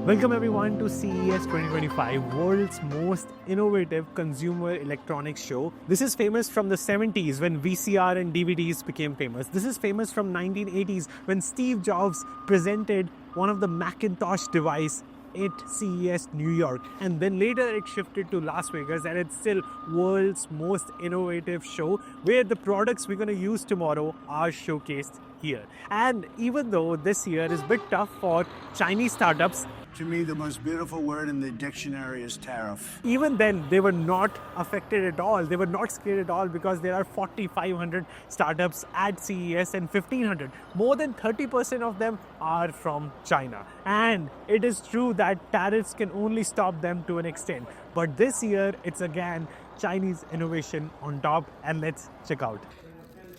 Welcome everyone to CES 2025, world's most innovative consumer electronics show. This is famous from the 70s when VCR and DVDs became famous. This is famous from 1980s when Steve Jobs presented one of the Macintosh device at CES New York, and then later it shifted to Las Vegas, and it's still world's most innovative show where the products we're going to use tomorrow are showcased here. And even though this year is a bit tough for Chinese startups, to me, the most beautiful word in the dictionary is tariff. even then they were not affected at all. They were not scared at all because there are 4,500 startups at CES and 1,500. More than 30% of them are from China. And it is true that tariffs can only stop them to an extent. But this year, it's again Chinese innovation on top. And let's check out.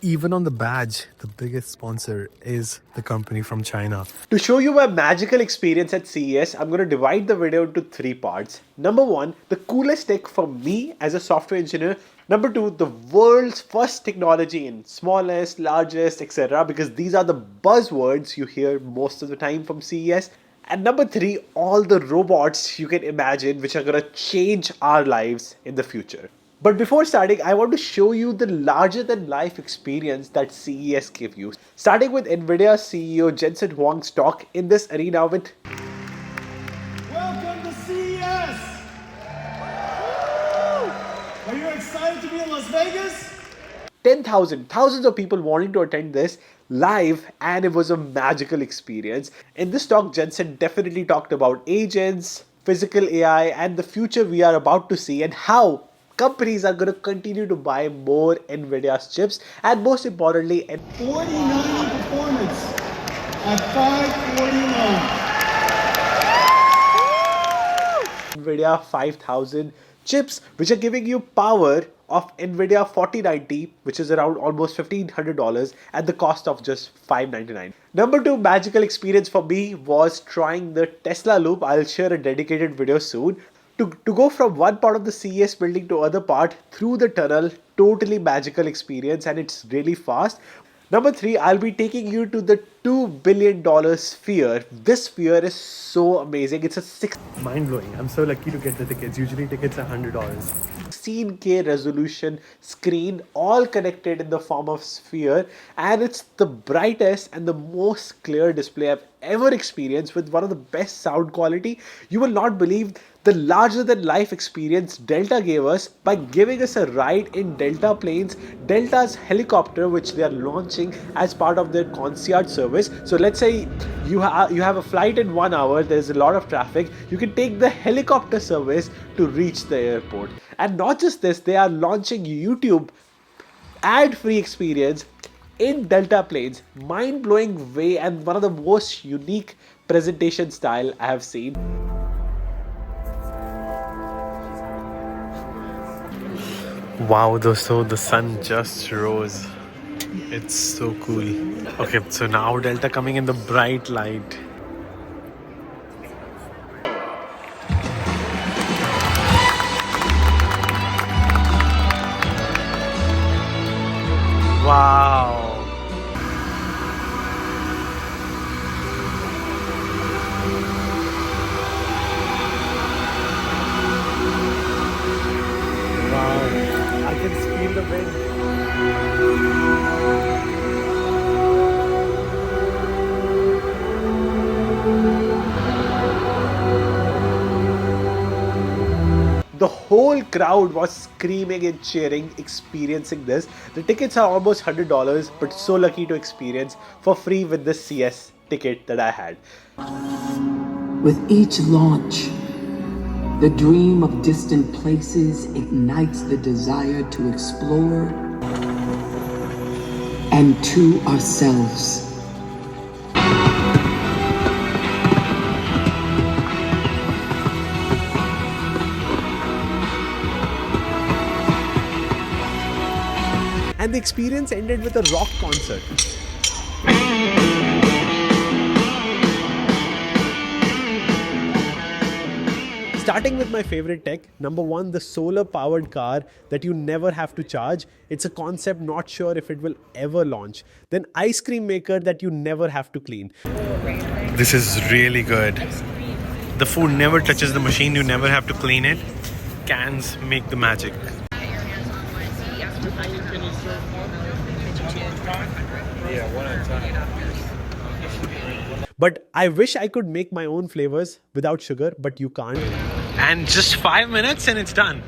Even on the badge, the biggest sponsor is the company from China. To show you my magical experience at CES, I'm going to divide the video into three parts. Number one, the coolest tech for me as a software engineer. Number two, the world's first technology in smallest, largest, etc. because these are the buzzwords you hear most of the time from CES. And number three, all the robots you can imagine which are going to change our lives in the future. But before starting, I want to show you the larger than life experience that CES gave you. Starting with NVIDIA CEO Jensen Huang's talk in this arena with Welcome to CES! Are you excited to be in Las Vegas? 10,000, thousands of people wanting to attend this live, and it was a magical experience. In this talk, Jensen definitely talked about agents, physical AI, and the future we are about to see and how companies are going to continue to buy more NVIDIA's chips, and most importantly, 4090 performance at 549. NVIDIA 5000 chips, which are giving you power of NVIDIA 4090, which is around almost $1,500 at the cost of just $599. Number two magical experience for me was trying the Tesla Loop. I'll share a dedicated video soon. To go from one part of the CES building to other part through the tunnel, totally magical experience, and it's really fast. Number three, I'll be taking you to the $2 billion sphere. This sphere is so amazing. It's a mind-blowing. I'm so lucky to get the tickets. Usually tickets are $100. 16K resolution screen, all connected in the form of sphere, and it's the brightest and the most clear display I've ever experienced with one of the best sound quality. You will not believe the larger than life experience Delta gave us by giving us a ride in Delta planes, Delta's helicopter, which they are launching as part of their concierge service. So let's say you have a flight in 1 hour, there's a lot of traffic, you can take the helicopter service to reach the airport. And not just this, they are launching YouTube ad-free experience in Delta planes. Mind-blowing way, and one of the most unique presentation style I have seen. Wow, so the sun just rose. It's so cool. Okay, so now Delta coming in the bright light. Wow. I can feel the wind. The whole crowd was screaming and cheering, experiencing this. The tickets are almost $100, but so lucky to experience for free with this CS ticket that I had. With each launch, the dream of distant places ignites the desire to explore and to ourselves. And the experience ended with a rock concert. Starting with my favorite tech, number one, the solar powered car that you never have to charge. It's a concept not sure if it will ever launch. Then ice cream maker that you never have to clean. This is really good. The food never touches the machine, you never have to clean it. Cans make the magic. But I wish I could make my own flavors without sugar, but you can't. And just 5 minutes and it's done.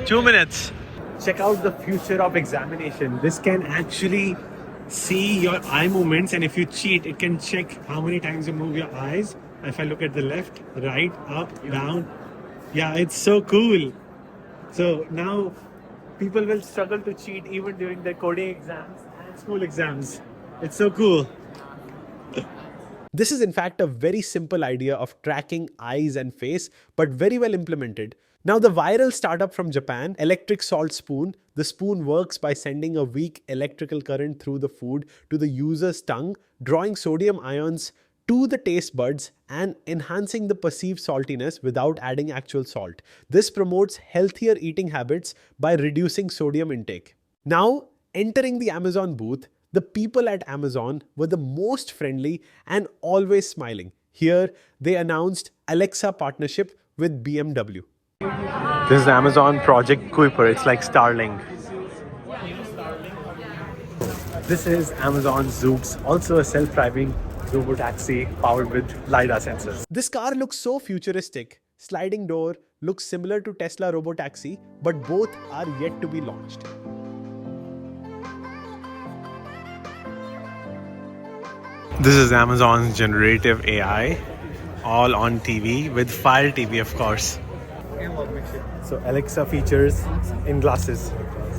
2 minutes. Check out the future of examination. This can actually see your eye movements, and if you cheat, it can check how many times you move your eyes. If I look at the left, right, up, down. Yeah, it's so cool. So now people will struggle to cheat even during their coding exams and school exams. It's so cool. This is in fact a very simple idea of tracking eyes and face, but very well implemented. Now the viral startup from Japan, Electric Salt Spoon, the spoon works by sending a weak electrical current through the food to the user's tongue, drawing sodium ions to the taste buds and enhancing the perceived saltiness without adding actual salt. This promotes healthier eating habits by reducing sodium intake. Now, entering the Amazon booth, the people at Amazon were the most friendly and always smiling. Here, they announced Alexa partnership with BMW. This is Amazon Project Kuiper. It's like Starlink. This is Amazon Zoox, also a self-driving robotaxi powered with LiDAR sensors. This car looks so futuristic. Sliding door looks similar to Tesla robotaxi, but both are yet to be launched. This is Amazon's generative AI, all on TV with Fire TV, of course. So Alexa features in glasses.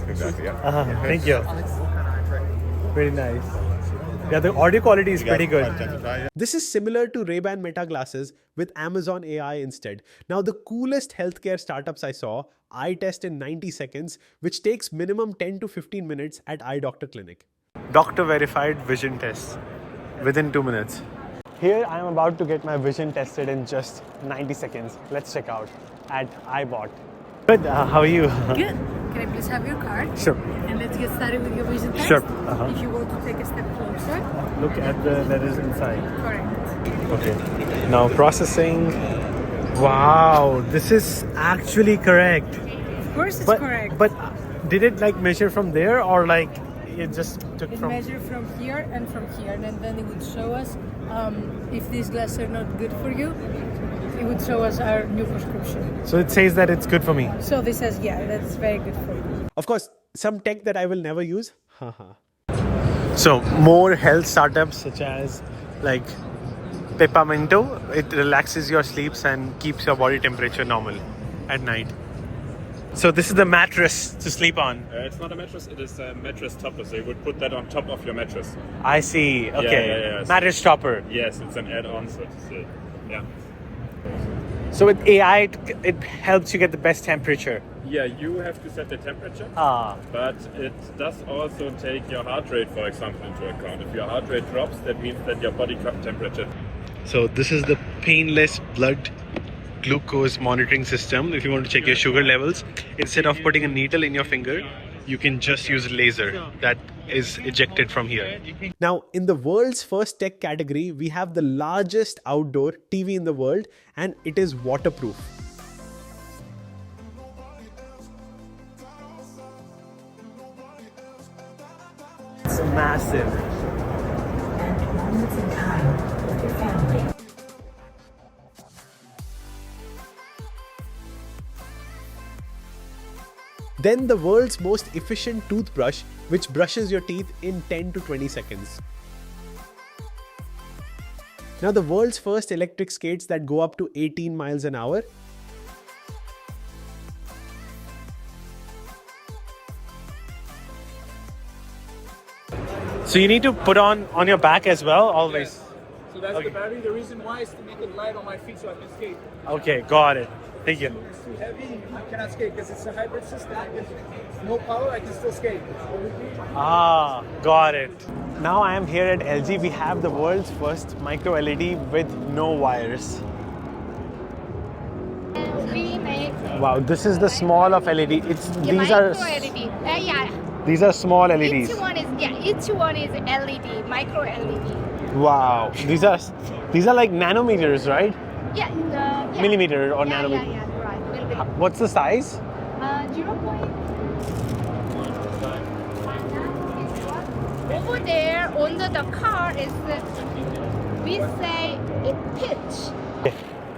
Exactly, yeah. Thank you. Very nice. Yeah, the audio quality is pretty good. This is similar to Ray-Ban Meta glasses with Amazon AI instead. Now the coolest healthcare startups I saw, eye test in 90 seconds, which takes minimum 10 to 15 minutes at Eye Doctor Clinic. Doctor verified vision test within 2 minutes. Here I am about to get my vision tested in just 90 seconds. Let's check out at iBot. Good, how are you? Good. Can I please have your card? Sure. And let's get started with your vision test. Sure. If you want to take a step closer. Look at the letters inside. Correct. Okay. Now processing. Wow, this is actually correct. Of course it's correct. But did it like measure from there or like it just took it from? measure from here and from here, and then it would show us if these glasses are not good for you. It would show us our new prescription. So it says that it's good for me. So this says, yeah, that's very good for you. Of course, some tech that I will never use. So more health startups such as like Pepperminto, it relaxes your sleeps and keeps your body temperature normal at night. So this is the mattress to sleep on. It's not a mattress, it is a mattress topper. So you would put that on top of your mattress. I see. Okay. Yeah. Mattress topper. Yes, it's an add-on, so to say. Yeah. So with AI, it helps you get the best temperature. Yeah, you have to set the temperature. Ah. But it does also take your heart rate, for example, into account. If your heart rate drops, that means that your body temperature. So this is the painless blood glucose monitoring system. If you want to check your sugar levels, instead of putting a needle in your finger, you can just use a laser that is ejected from here. Now, in the world's first tech category, we have the largest outdoor TV in the world, and it is waterproof. It's massive. Then the world's most efficient toothbrush, which brushes your teeth in 10 to 20 seconds. Now the world's first electric skates that go up to 18 miles an hour. So you need to put on your back as well, always. So that's the battery. The reason why is to make it light on my feet so I can skate. Okay, got it. Thank you. If it's too heavy, I cannot skate because it's a hybrid system. With no power, I can still skate. Ah, got it. Now I am here at LG. We have the world's first micro LED with no wires. Wow, this is the small of LED. These are these are small LEDs. Each one is LED, micro LED. Wow, these are like nanometers, right? Yeah, yeah. Millimeter or yeah, nanometer? Yeah, right. Millimeter. What's the size? 0 point. Over there, under the car is, we say it pitch.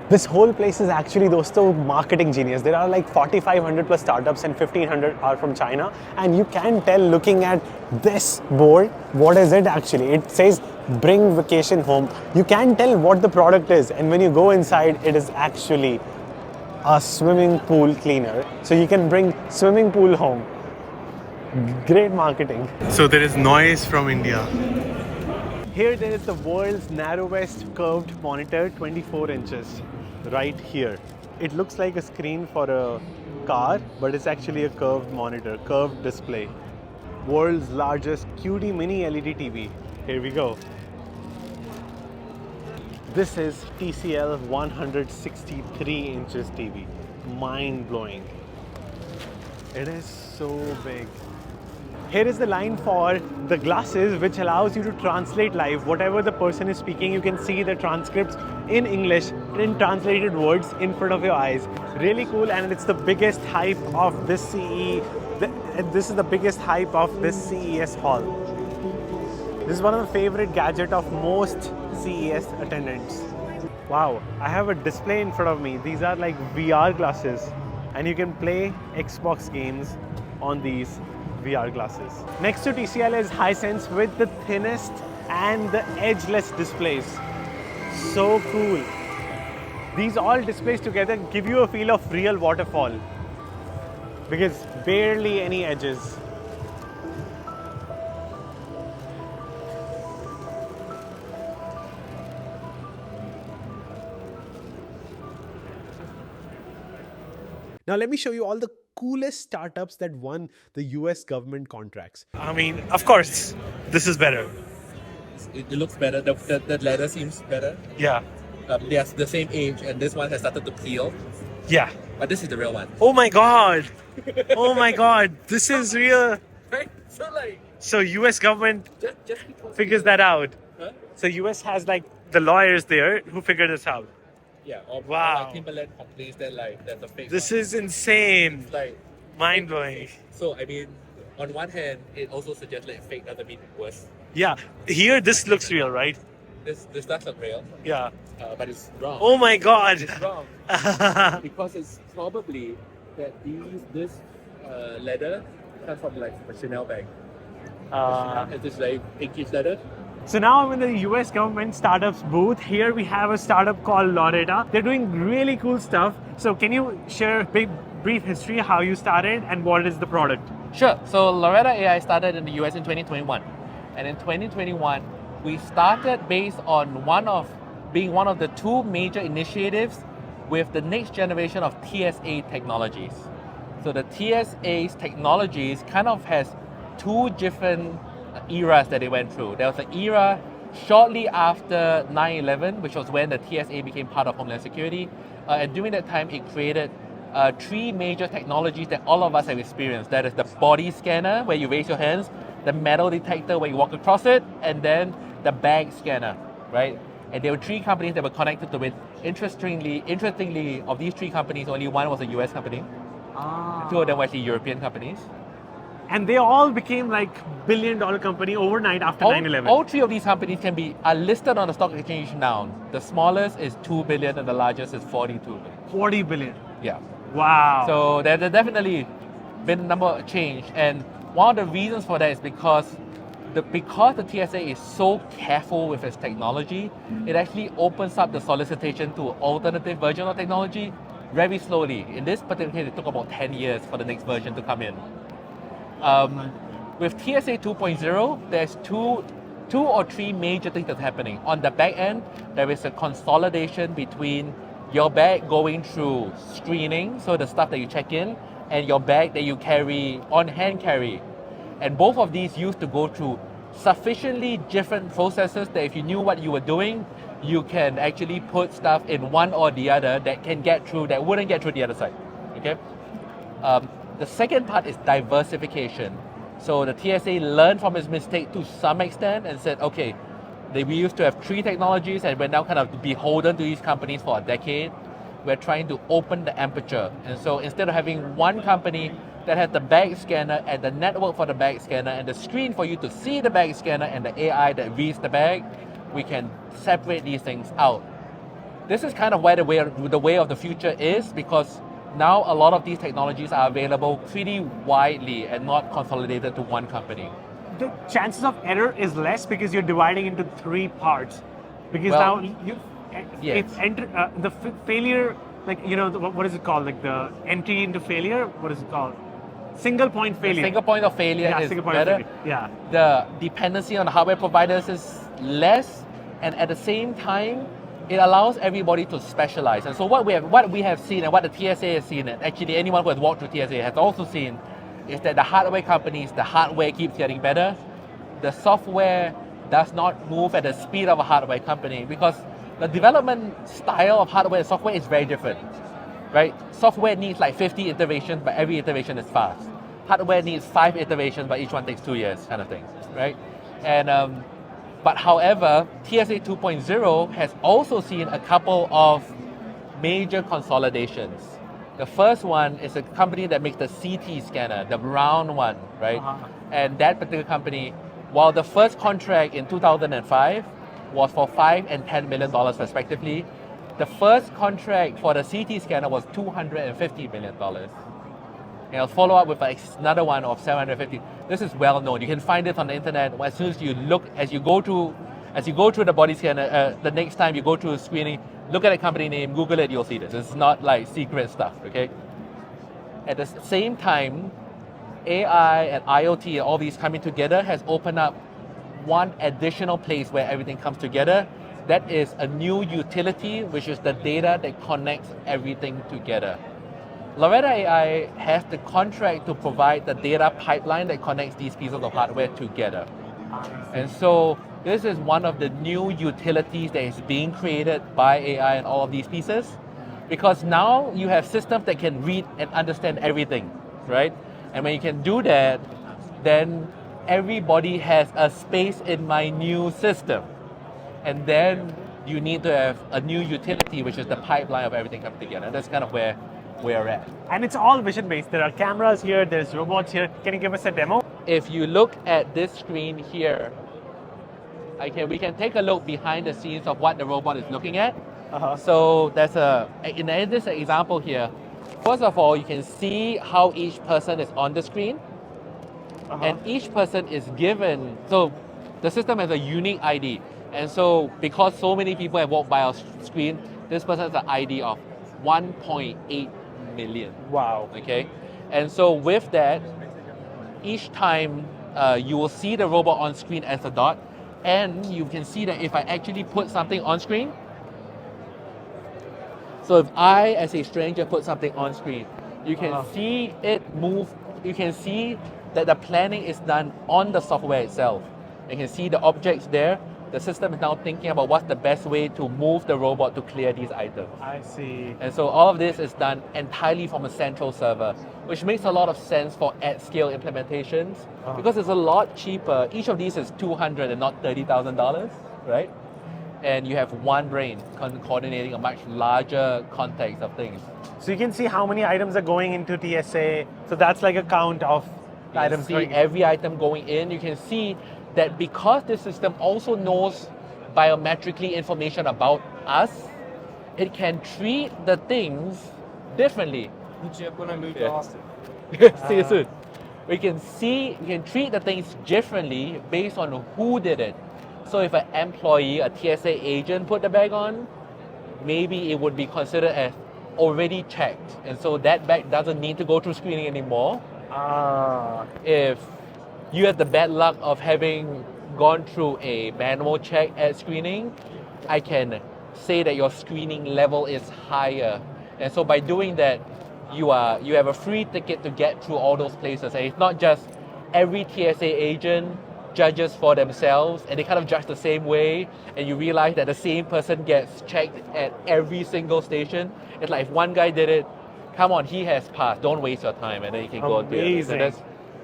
This whole place is actually dosto marketing genius. There are like 4,500 plus startups and 1,500 are from China. And you can tell looking at this board, what is it actually? It says bring vacation home. You can tell what the product is. And when you go inside, it is actually a swimming pool cleaner. So you can bring swimming pool home. Great marketing. So there is noise from India. Here there is the world's narrowest curved monitor, 24 inches, right here. It looks like a screen for a car, but it's actually a curved monitor, curved display. World's largest QD mini LED TV. Here we go. This is TCL 163 inches TV. Mind blowing. It is so big. Here is the line for the glasses, which allows you to translate live. Whatever the person is speaking, you can see the transcripts in English, in translated words in front of your eyes. Really cool, and it's the biggest hype of this This is the biggest hype of this CES hall. This is one of the favorite gadget of most CES attendants. Wow, I have a display in front of me. These are like VR glasses, and you can play Xbox games on these VR glasses. Next to TCL is Hisense with the thinnest and the edgeless displays. So cool. These all displays together give you a feel of real waterfall because barely any edges. Now let me show you all the coolest startups that won the US government contracts. I mean, of course, this is better. It looks better. The leather seems better. Yeah. They are the same age, and this one has started to peel. Yeah. But this is the real one. Oh my god. Oh my god. This is real. Right? So like. So US government Just because figures that out. Huh? So US has like the lawyers there who figured this out. Yeah. Or Wow. like Timberland complains that like that's a fake. This one. is insane. It's like Mind blowing. So I mean, on one hand, it also suggests like fake doesn't mean worse. Yeah. Here this looks real, right? This does look real, Yeah. but it's wrong. Oh my god. It's wrong because it's probably that this leather comes from like a Chanel bag. Chanel has this like pinkish leather. So now I'm in the US government startups booth. Here we have a startup called Loretta. They're doing really cool stuff. So can you share a brief history how you started and what is the product? Sure. So Loretta AI started in the US in 2021, and in 2021 we started based on being one of the two major initiatives with the next generation of TSA technologies. So the TSA's technologies kind of has two different eras that they went through. There was an era shortly after 9/11, which was when the TSA became part of Homeland Security. And during that time, it created three major technologies that all of us have experienced. That is the body scanner, where you raise your hands, the metal detector, where you walk across it, and then the bag scanner, right? And there were three companies that were connected to it. Interestingly, of these three companies, only one was a US company. Two of them were actually European companies. And they all became like billion-dollar company overnight after 9/11. All three of these companies are listed on the stock exchange now. The smallest is 2 billion and the largest is 42 billion. 40 billion. Yeah. Wow. So there's definitely been a number change, and one of the reasons for that is because the TSA is so careful with its technology, it actually opens up the solicitation to alternative version of technology very slowly. In this particular case, it took about 10 years for the next version to come in. With TSA 2.0, there's two or three major things that's happening. On the back end, there is a consolidation between your bag going through screening, so the stuff that you check in, and your bag that you carry on hand carry. And both of these used to go through sufficiently different processes that if you knew what you were doing, you can actually put stuff in one or the other that wouldn't get through the other side. Okay? The second part is diversification. So the TSA learned from its mistake to some extent and said, okay, We used to have 3 technologies, and we're now kind of beholden to these companies for a decade. We're trying to open the aperture. And so instead of having one company that has the bag scanner and the network for the bag scanner and the screen for you to see the bag scanner and the AI that reads the bag, we can separate these things out. This is kind of where the way of the future is, because now a lot of these technologies are available pretty widely and not consolidated to one company. The chances of error is less because you're dividing into 3 parts. Because Well, now yes. the failure, like, what is it called? Like the entry into failure, what is it called? Single point failure. Single point of failure Yeah, is single point of better. failure. Yeah. The dependency on the hardware providers is less, and at the same time, it allows everybody to specialize. And so what we have seen, and what the TSA has seen, and actually anyone who has walked through TSA has also seen, is that the hardware companies, the hardware keeps getting better. The software does not move at the speed of a hardware company, because the development style of hardware and software is very different, right? Software needs like 50 iterations, but every iteration is fast. Hardware needs 5 iterations, but each one takes 2 years, kind of thing, right? And but however, TSA 2.0 has also seen a couple of major consolidations. The first one is a company that makes the CT scanner, the brown one, right? And that particular company, while the first contract in 2005 was for $5 and $10 million respectively, the first contract for the CT scanner was $250 million. And I'll follow up with another one of 750. This is well known. You can find it on the internet. As soon as you look, as you go through the body scanner, the next time you go through a screening, look at the company name, Google it, you'll see this. It's not like secret stuff, okay? At the same time, AI and IoT and all these coming together has opened up one additional place where everything comes together. That is a new utility, which is the data that connects everything together. Loretta AI has the contract to provide the data pipeline that connects these pieces of hardware together. And so this is one of the new utilities that is being created by AI and all of these pieces, because now you have systems that can read and understand everything, right? And when you can do that, then everybody has a space in my new system. And then you need to have a new utility, which is the pipeline of everything coming together. That's kind of where we're at. And it's all vision based. There are cameras here, there's robots here. Can you give us a demo? If you look at this screen here, we can take a look behind the scenes of what the robot is looking at. So in this example here, first of all, you can see how each person is on the screen. And each person is given, so the system has a unique ID. And so because so many people have walked by our screen, this person has an ID of 1.8 million. Wow. Okay. And so with that, each time you will see the robot on screen as a dot, and you can see that if I actually put something on screen, so if I as a stranger put something on screen, you can see it move, you can see that the planning is done on the software itself. You can see the objects there. The system is now thinking about what's the best way to move the robot to clear these items. I see. And so all of this is done entirely from a central server, which makes a lot of sense for at-scale implementations because it's a lot cheaper. Each of these is $200 and not $30,000, right? And you have one brain coordinating a much larger context of things. So you can see how many items are going into TSA. So that's like a count of items. You can see every item going in. You can see that because this system also knows biometrically information about us, it can treat the things differently. Chip when I moved to Austin. See you soon. We can treat the things differently based on who did it. So if an employee, a TSA agent put the bag on, maybe it would be considered as already checked. And so that bag doesn't need to go through screening anymore. If you have the bad luck of having gone through a manual check at screening, I can say that your screening level is higher. And so by doing that, you have a free ticket to get through all those places. And it's not just every TSA agent judges for themselves and they kind of judge the same way, and you realize that the same person gets checked at every single station. It's like if one guy did it, come on, he has passed, don't waste your time, and then you can go and do it. So that's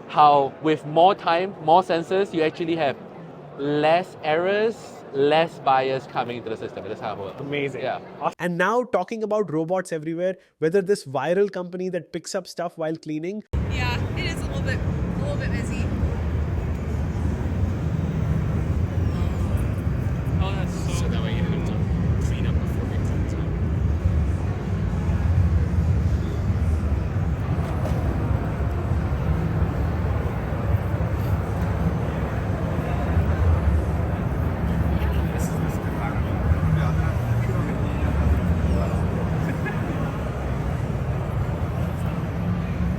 how, with more time, more sensors, you actually have less errors less buyers coming into the system. That's how it works. Amazing. Yeah. And now talking about robots everywhere, whether this viral company that picks up stuff while cleaning, Yeah, it is a little bit busy. Oh, that's so that way you have to clean up before we close up.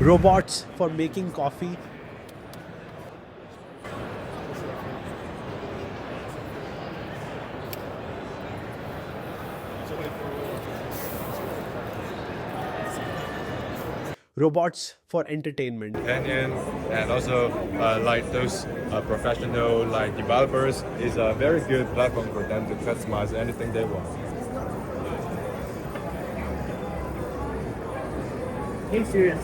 robots for making coffee, robots for entertainment. And also like those professional like developers is a very good platform for them to customize anything they want. Hey, serious.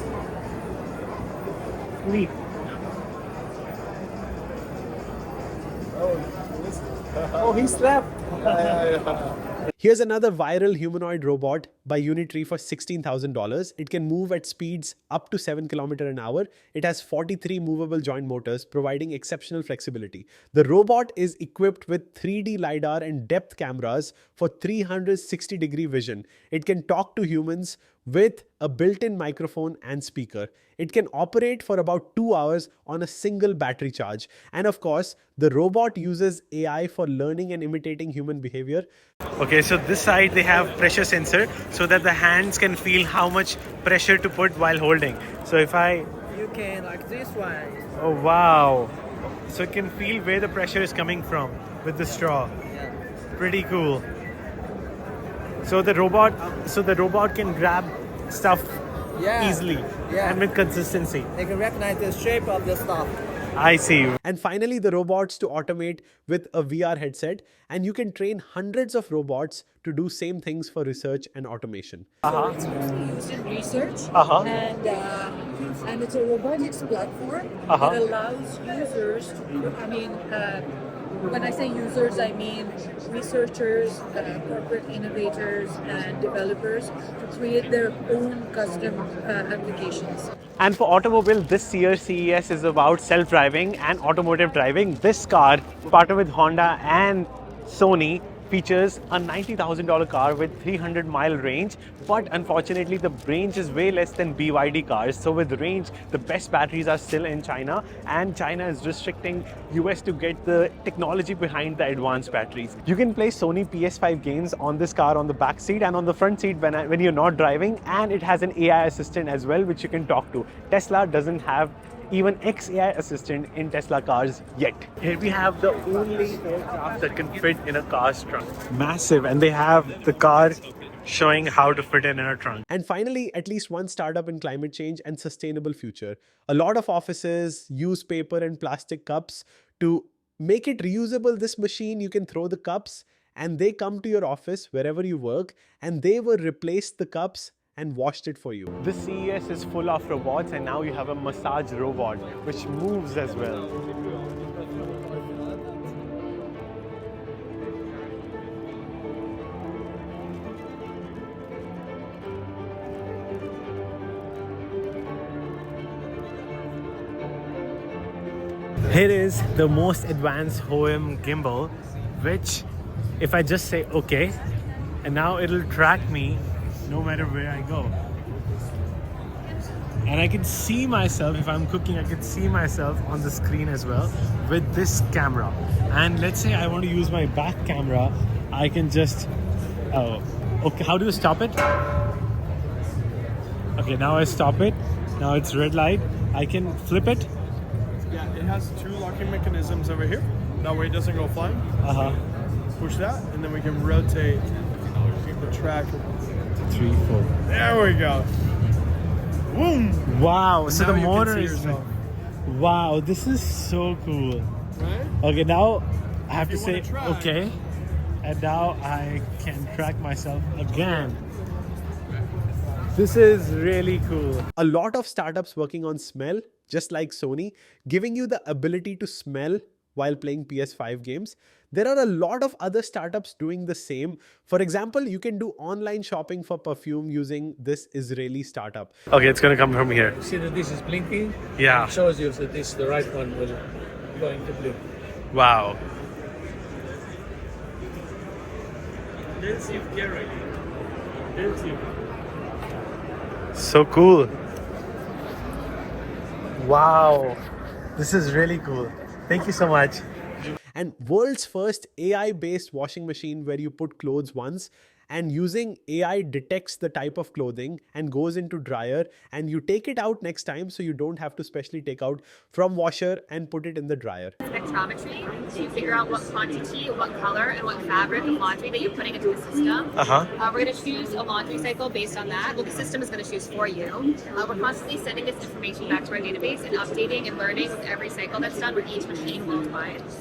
Sleep. Oh, he slept. Here's another viral humanoid robot by Unitree for $16,000. It can move at speeds up to 7 km an hour. It has 43 movable joint motors, providing exceptional flexibility. The robot is equipped with 3D LiDAR and depth cameras for 360-degree vision. It can talk to humans with a built-in microphone and speaker. It can operate for about 2 hours on a single battery charge. And of course, the robot uses AI for learning and imitating human behavior. Okay, so this side they have pressure sensor so that the hands can feel how much pressure to put while holding. So if I... You can like this one. Oh wow. So it can feel where the pressure is coming from with the straw. Yeah. Pretty cool. So the robot can grab stuff easily and with consistency. They can recognize the shape of the stuff. I see. And finally, the robots to automate with a VR headset, and you can train hundreds of robots to do same things for research and automation. So it's mostly used in research, and it's a robotics platform that allows users to, when I say users, I mean researchers, corporate innovators, and developers to create their own custom applications. And for automobile, this year's CES is about self-driving and automotive driving. This car, partnered with Honda and Sony, features a $90,000 car with 300-mile range, but unfortunately the range is way less than BYD cars. So with range, the best batteries are still in China, and China is restricting US to get the technology behind the advanced batteries. You can play Sony PS5 games on this car on the back seat and on the front seat when you're not driving, and it has an AI assistant as well which you can talk to. Tesla doesn't have even XAI assistant in Tesla cars yet. Here we have the only aircraft that can fit in a car's trunk. Massive, and they have the car showing how to fit in a trunk. And finally, at least one startup in climate change and sustainable future. A lot of offices use paper and plastic cups. To make it reusable, this machine, you can throw the cups and they come to your office wherever you work, and they will replace the cups and washed it for you. The CES is full of robots, and now you have a massage robot which moves as well. Here is the most advanced HOEM gimbal, which if I just say okay, and now it'll track me no matter where I go. And I can see myself, if I'm cooking, I can see myself on the screen as well with this camera. And let's say I want to use my back camera, I can just, okay, how do you stop it? Okay, now I stop it. Now it's red light. I can flip it. Yeah, it has 2 locking mechanisms over here. That way it doesn't go flying. Push that, and then we can rotate the track. 3, 4. There we go. Boom! Wow, so Now the you can motor see is... yourself. Wow, this is so cool. Right? Okay, now I have to you say wanna try. okay. And now I can track myself again. This is really cool. A lot of startups working on smell, just like Sony, giving you the ability to smell while playing PS5 games. There are a lot of other startups doing the same. For example, you can do online shopping for perfume using this Israeli startup. Okay, it's gonna come from here. See that this is blinking? Yeah. It shows you that this the right one will go into blue. Wow. So cool. Wow. This is really cool. Thank you so much. And world's first AI-based washing machine where you put clothes once and using AI detects the type of clothing and goes into dryer and you take it out next time so you don't have to specially take out from washer and put it in the dryer. Spectrometry to figure out what quantity, what color, and what fabric of laundry that you're putting into the system. We're going to choose a laundry cycle based on that. Well, the system is going to choose for you. We're constantly sending this information back to our database and updating and learning with every cycle that's done with each machine worldwide.